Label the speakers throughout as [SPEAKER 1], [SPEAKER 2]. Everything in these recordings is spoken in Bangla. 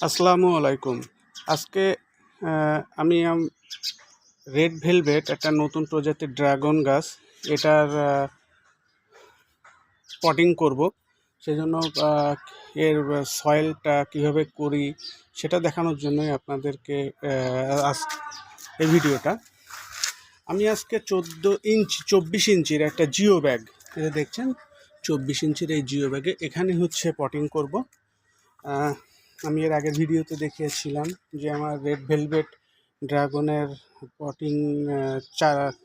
[SPEAKER 1] আসসালামু আলাইকুম। আজকে আমি রেড ভেলভেট একটা নতুন প্রজাতির ড্রাগন গাছ এটার পটিং করব। সেজন্য এর সয়েলটা কিভাবে করি সেটা দেখানোর জন্যই আপনাদেরকে এই ভিডিওটা। আমি আজকে 24 ইঞ্চির একটা জিও ব্যাগ, এটা দেখছেন 24 ইঞ্চির এই জিও ব্যাগে এখানে হচ্ছে পটিং করব। আমি এর আগের ভিডিওতে দেখিয়েছিলাম যে আমার রেড ভেলভেট ড্রাগনের পটিং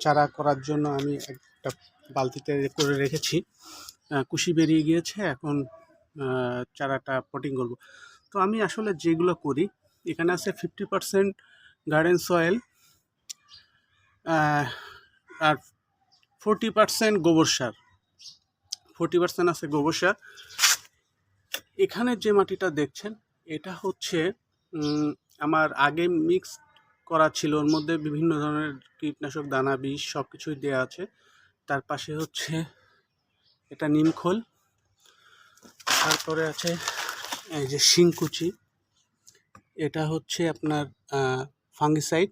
[SPEAKER 1] চারা করার জন্য আমি একটা বালতিতে করে রেখেছি। কুশি বেরিয়ে গিয়েছে, এখন চারাটা পটিং করব। তো আমি আসলে যেগুলো করি, এখানে আছে 50% গার্ডেন সয়েল আর 40% গোবর সার, 40% আছে গোবর সার। এখানে যে মাটিটা দেখছেন এটা হচ্ছে আমার আগে মিক্স করা ছিল, ওর মধ্যে বিভিন্ন ধরনের কীটনাশক দানা বিষ সব কিছুই দেওয়া আছে। তার পাশে হচ্ছে এটা নিমখোল, তারপরে আছে এই যে শিংকুচি, এটা হচ্ছে আপনার ফাঙ্গিসাইড,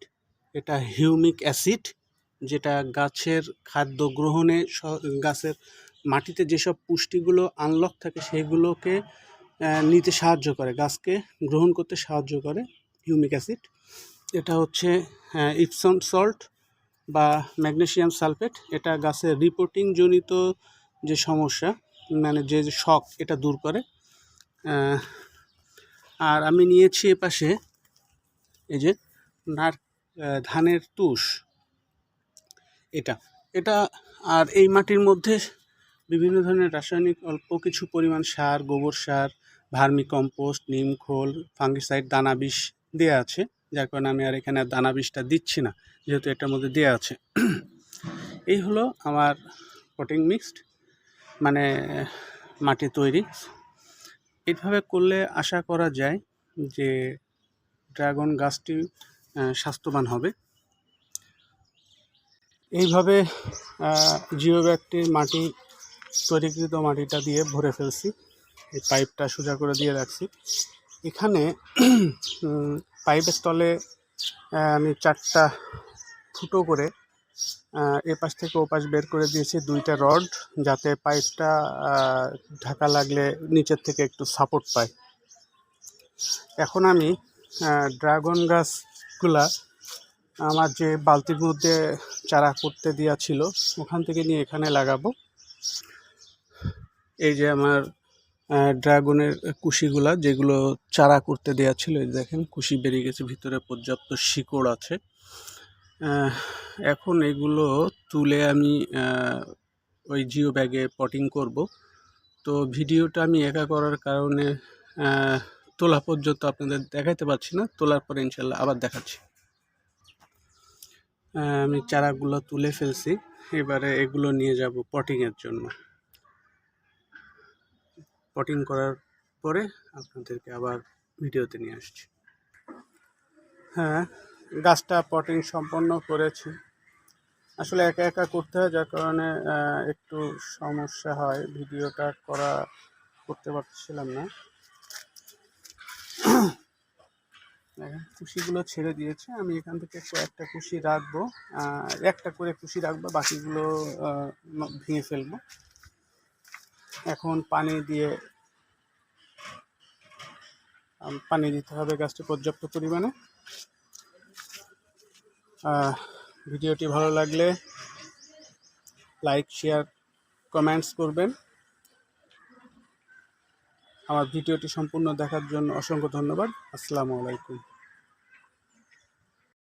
[SPEAKER 1] এটা হিউমিক অ্যাসিড, যেটা গাছের খাদ্য গ্রহণে গাছের মাটিতে যেসব পুষ্টিগুলো আনলক থাকে সেগুলোকে নিতে সাহায্য করে, গাছকে গ্রহণ করতে সাহায্য করে হিউমিক অ্যাসিড। এটা হচ্ছে ইপসম সল্ট বা ম্যাগনেসিয়াম সালফেট, এটা গাছের রিপোর্টিং জনিত যে সমস্যা, মানে যে শক, এটা দূর করে। আর আমি নিয়েছি এপাশে এই যে ধানের তুষ, এটা এটা আর এই মাটির মধ্যে বিভিন্ন ধরনের রাসায়নিক অল্প কিছু পরিমাণ সার, গোবর সার, ভার্মি কম্পোস্ট, নিমখোল, ফাঙ্গিসাইড, দানা বিষ দেওয়া আছে, যার কারণে আমি আর এখানে দানা বিষটা দিচ্ছি না, যেহেতু এটার মধ্যে দেওয়া আছে। এই হলো আমার পটিং মিক্সড, মানে মাটি তৈরি। এইভাবে করলে আশা করা যায় যে ড্রাগন গাছটি স্বাস্থ্যবান হবে। এইভাবে জিও ব্যাগটির মাটি, তৈরিকৃত মাটিটা দিয়ে ভরে ফেলছি, এই পাইপটা সোজা করে দিয়ে রাখছি। এখানে পাইপের তলে আমি 4টা ফুটো করে এপাশ থেকে ওপাশ বের করে দিয়েছি 2টা রড, যাতে পাইপটা ঢাকা লাগলে নিচের থেকে একটু সাপোর্ট পায়। এখন আমি ড্রাগন গাছগুলা আমার যে বালতির মধ্যে চারা করতে দেওয়া ছিল ওখান থেকে নিয়ে এখানে লাগাবো। এই যে আমার ড্রাগনের কুশিগুলা, যেগুলো চারা করতে দেওয়া ছিল, এই দেখেন কুশি বেরিয়ে গেছে, ভিতরে পর্যাপ্ত শিকড় আছে। এখন এগুলো তুলে আমি ওই জিও ব্যাগে পটিং করব। তো ভিডিওটা আমি একা করার কারণে তোলা পর্যন্ত আপনাদের দেখাতে পারছি না, তোলার পরে ইনশাল্লাহ আবার দেখাচ্ছি। আমি চারাগুলো তুলে ফেলছি, এবারে এগুলো নিয়ে যাব পটিংয়ের জন্য। পটিং করার পরে আপনাদেরকে আবার ভিডিওতে নিয়ে আসছি। হ্যাঁ, গাছটা পটিং সম্পন্ন করেছি। আসলে একা একা করতে হয়, যার কারণে একটু সমস্যা হয়, ভিডিওটা করতে পারছিলাম না। কুশিগুলো ছেড়ে দিয়েছে, আমি এখান থেকে কয়েকটা কুশি রাখবো, একটা করে কুশি রাখবো, বাকিগুলো ভেঙে ফেলবো। এখন পানি দিতে হবে গাছটি পর্যাপ্ত পরিমাণে। ভিডিওটি ভালো লাগলে লাইক, শেয়ার, কমেন্টস করবেন। আমার ভিডিওটি সম্পূর্ণ দেখার জন্য অসংখ্য ধন্যবাদ। আসসালামু আলাইকুম।